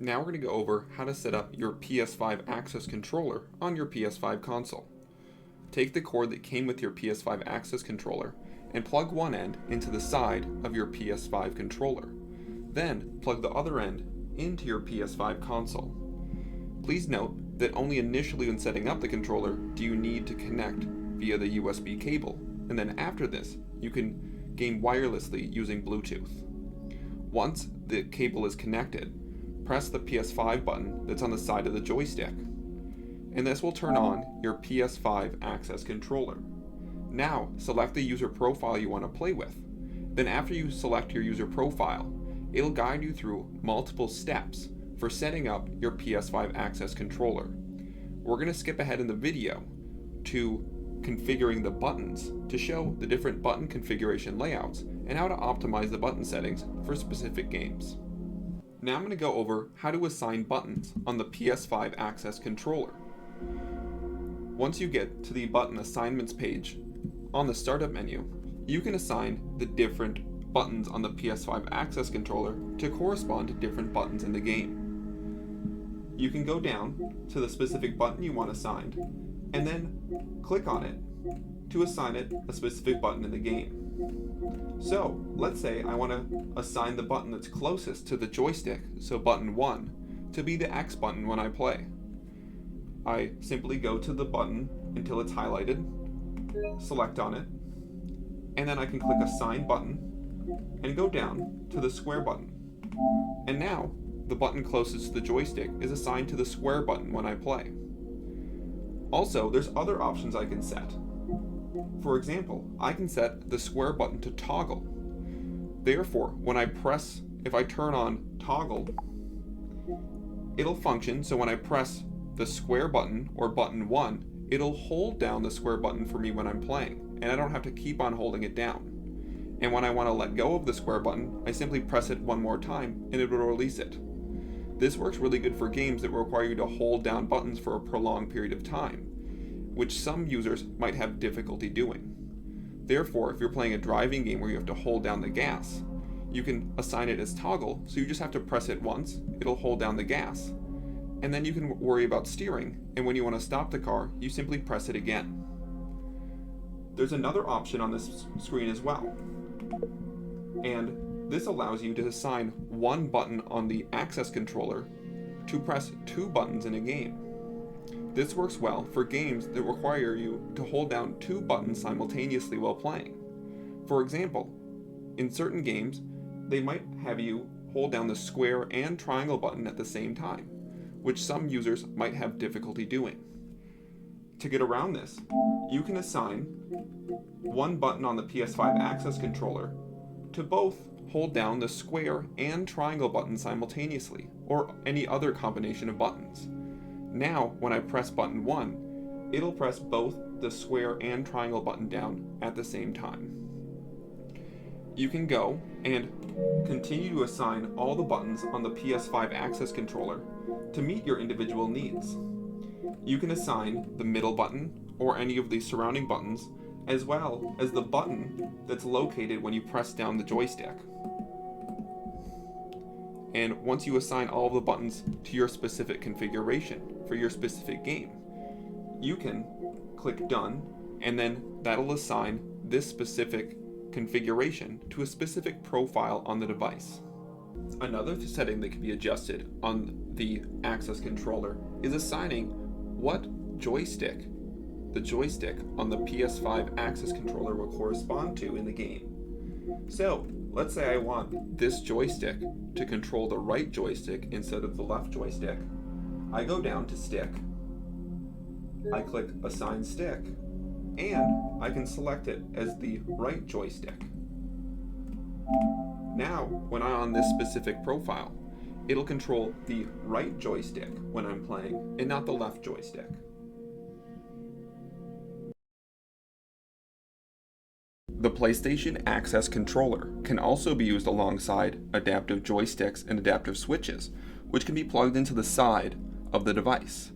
Now we're going to go over how to set up your PS5 access controller on your PS5 console. Take the cord that came with your PS5 access controller and plug one end into the side of your PS5 controller. Then plug the other end into your PS5 console. Please note that only initially when setting up the controller do you need to connect via the USB cable, and then after this you can game wirelessly using Bluetooth. Once the cable is connected, press the PS5 button that's on the side of the joystick, and this will turn on your PS5 access controller. Now select the user profile you want to play with. Then after you select your user profile, it'll guide you through multiple steps for setting up your PS5 access controller. We're going to skip ahead in the video to configuring the buttons to show the different button configuration layouts and how to optimize the button settings for specific games. Now I'm going to go over how to assign buttons on the PS5 access controller. Once you get to the button assignments page on the startup menu, you can assign the different buttons on the PS5 access controller to correspond to different buttons in the game. You can go down to the specific button you want assigned and then click on it to assign it a specific button in the game. So let's say I want to assign the button that's closest to the joystick, so button 1, to be the X button when I play. I simply go to the button until it's highlighted, select on it, and then I can click Assign Button and go down to the square button. And now the button closest to the joystick is assigned to the square button when I play. Also, there's other options I can set. For example, I can set the square button to toggle. Therefore, when I press, if I turn on toggle, it'll function, so when I press the square button or button 1, it'll hold down the square button for me when I'm playing, and I don't have to keep on holding it down. And when I want to let go of the square button, I simply press it one more time and it will release it. This works really good for games that require you to hold down buttons for a prolonged period of time, which some users might have difficulty doing. Therefore, if you're playing a driving game where you have to hold down the gas, you can assign it as toggle, so you just have to press it once, it'll hold down the gas, and then you can worry about steering, and when you want to stop the car, you simply press it again. There's another option on this screen as well, and this allows you to assign one button on the access controller to press two buttons in a game. This works well for games that require you to hold down two buttons simultaneously while playing. For example, in certain games, they might have you hold down the square and triangle button at the same time, which some users might have difficulty doing. To get around this, you can assign one button on the PS5 access controller to both hold down the square and triangle button simultaneously, or any other combination of buttons. Now, when I press button 1, it'll press both the square and triangle button down at the same time. You can go and continue to assign all the buttons on the PS5 access controller to meet your individual needs. You can assign the middle button or any of the surrounding buttons, as well as the button that's located when you press down the joystick. And once you assign all of the buttons to your specific configuration for your specific game, you can click Done, and then that'll assign this specific configuration to a specific profile on the device. Another setting that can be adjusted on the access controller is assigning what joystick the joystick on the PS5 access controller will correspond to in the game. So, let's say I want this joystick to control the right joystick instead of the left joystick. I go down to Stick, I click Assign Stick, and I can select it as the right joystick. Now, when I'm on this specific profile, it'll control the right joystick when I'm playing and not the left joystick. The PlayStation Access Controller can also be used alongside adaptive joysticks and adaptive switches, which can be plugged into the side of the device.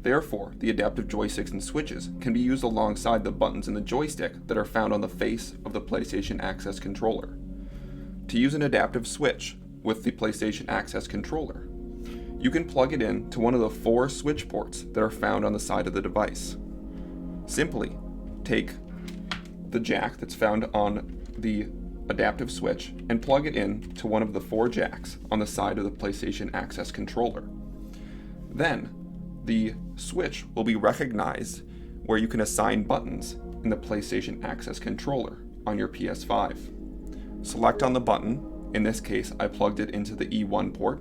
Therefore, the adaptive joysticks and switches can be used alongside the buttons in the joystick that are found on the face of the PlayStation Access Controller. To use an adaptive switch with the PlayStation Access Controller, you can plug it in to one of the 4 switch ports that are found on the side of the device. Simply take the jack that's found on the adaptive switch and plug it in to one of the 4 jacks on the side of the PlayStation Access controller. Then, the switch will be recognized where you can assign buttons in the PlayStation Access controller on your PS5. Select on the button. In this case, I plugged it into the E1 port,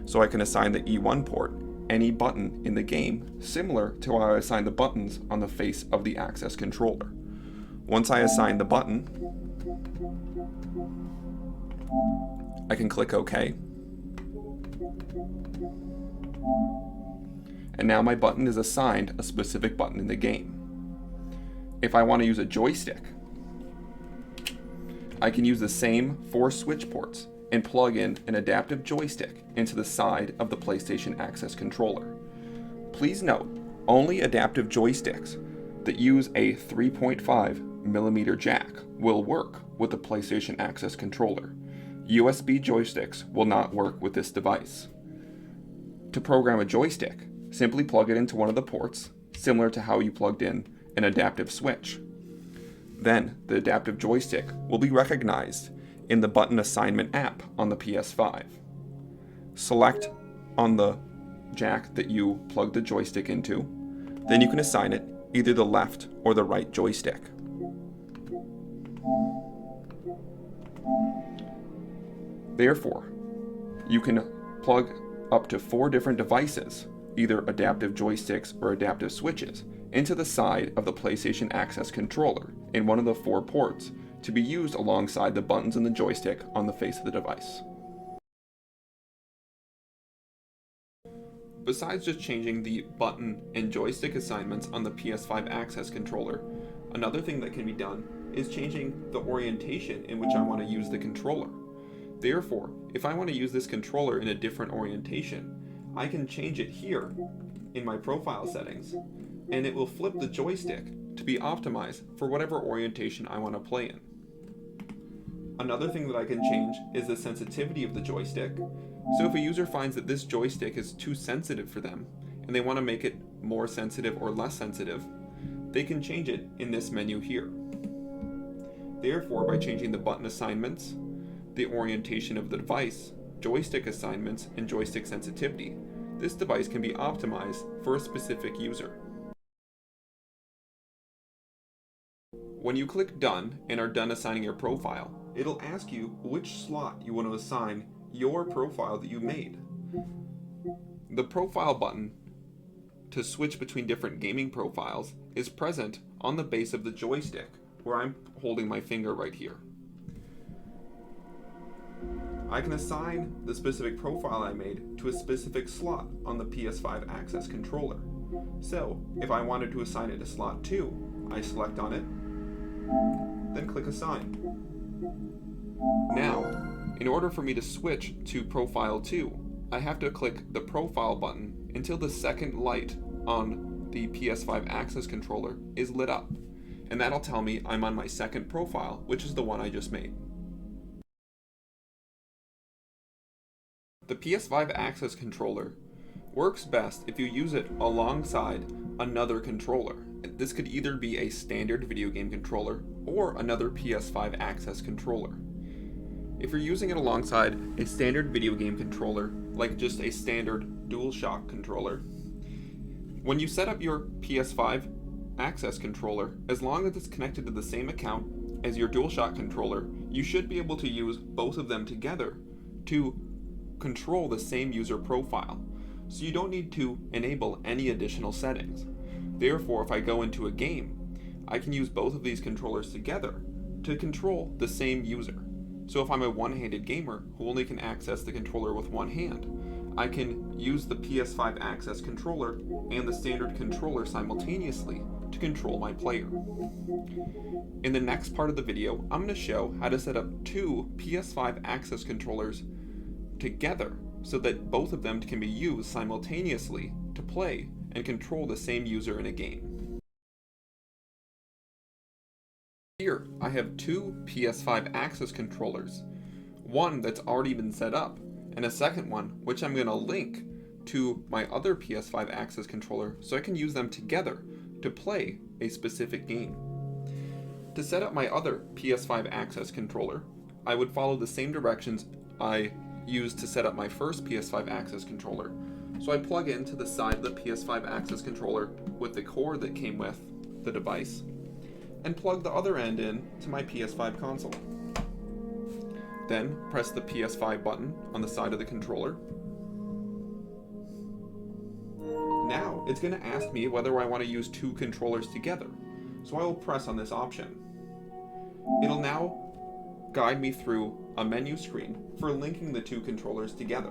so I can assign the E1 port any button in the game, similar to how I assign the buttons on the face of the Access controller. Once I assign the button, I can click OK. And now my button is assigned a specific button in the game. If I want to use a joystick, I can use the same 4 switch ports and plug in an adaptive joystick into the side of the PlayStation Access controller. Please note, only adaptive joysticks that use a 3.5mm jack will work with the PlayStation Access controller. USB joysticks will not work with this device. To program a joystick, simply plug it into one of the ports, similar to how you plugged in an adaptive switch. Then, the adaptive joystick will be recognized in the button assignment app on the PS5. Select on the jack that you plug the joystick into, then you can assign it either the left or the right joystick. Therefore, you can plug up to 4 different devices, either adaptive joysticks or adaptive switches, into the side of the PlayStation Access controller in one of the 4 ports to be used alongside the buttons and the joystick on the face of the device. Besides just changing the button and joystick assignments on the PS5 Access controller, another thing that can be done is changing the orientation in which I want to use the controller. Therefore, if I want to use this controller in a different orientation, I can change it here in my profile settings, and it will flip the joystick to be optimized for whatever orientation I want to play in. Another thing that I can change is the sensitivity of the joystick. So if a user finds that this joystick is too sensitive for them, and they want to make it more sensitive or less sensitive, they can change it in this menu here. Therefore, by changing the button assignments, the orientation of the device, joystick assignments, and joystick sensitivity, this device can be optimized for a specific user. When you click Done and are done assigning your profile, it'll ask you which slot you want to assign your profile that you made. The profile button to switch between different gaming profiles is present on the base of the joystick, where I'm holding my finger right here. I can assign the specific profile I made to a specific slot on the PS5 Access controller. So, if I wanted to assign it to slot 2, I select on it, then click Assign. Now, in order for me to switch to Profile 2, I have to click the Profile button until the second light on the PS5 Access controller is lit up, and that'll tell me I'm on my second profile, which is the one I just made. The PS5 Access controller works best if you use it alongside another controller. This could either be a standard video game controller or another PS5 Access controller. If you're using it alongside a standard video game controller, like just a standard DualShock controller, when you set up your PS5 Access controller, as long as it's connected to the same account as your DualShock controller, you should be able to use both of them together to control the same user profile. So you don't need to enable any additional settings. Therefore, if I go into a game, I can use both of these controllers together to control the same user. So if I'm a one-handed gamer who only can access the controller with one hand, I can use the PS5 Access controller and the standard controller simultaneously to control my player. In the next part of the video, I'm going to show how to set up 2 PS5 Access controllers together so that both of them can be used simultaneously to play and control the same user in a game. Here, I have 2 PS5 Access controllers, one that's already been set up, and a second one which I'm going to link to my other PS5 access controller so I can use them together to play a specific game. To set up my other PS5 access controller, I would follow the same directions I used to set up my first PS5 access controller. So I plug into the side of the PS5 access controller with the cord that came with the device, and plug the other end in to my PS5 console. Then press the PS5 button on the side of the controller. Now it's going to ask me whether I want to use two controllers together, so I will press on this option. It'll now guide me through a menu screen for linking the two controllers together.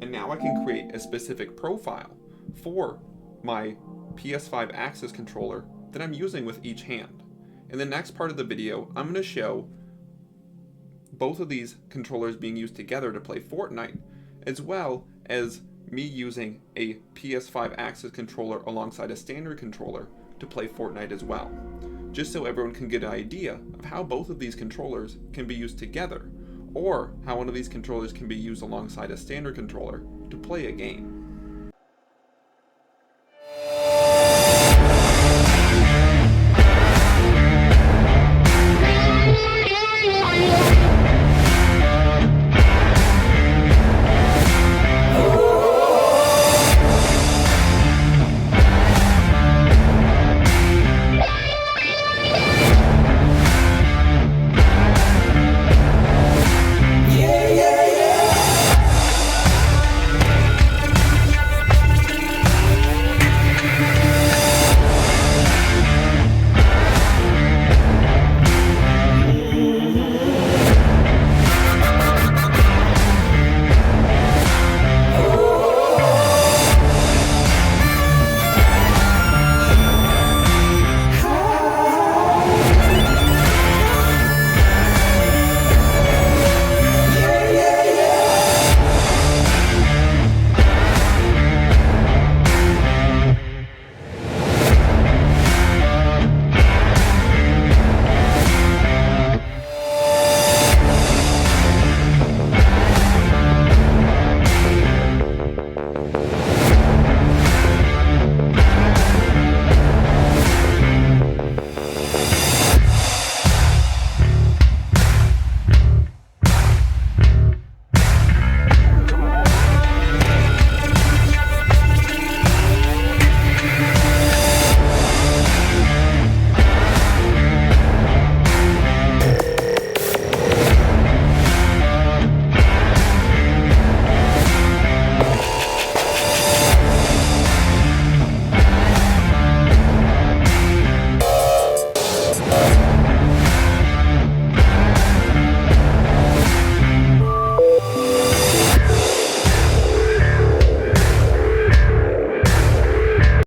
And now I can create a specific profile for my PS5 access controller that I'm using with each hand. In the next part of the video, I'm going to show both of these controllers being used together to play Fortnite, as well as me using a PS5 access controller alongside a standard controller to play Fortnite as well, just so everyone can get an idea of how both of these controllers can be used together, or how one of these controllers can be used alongside a standard controller to play a game.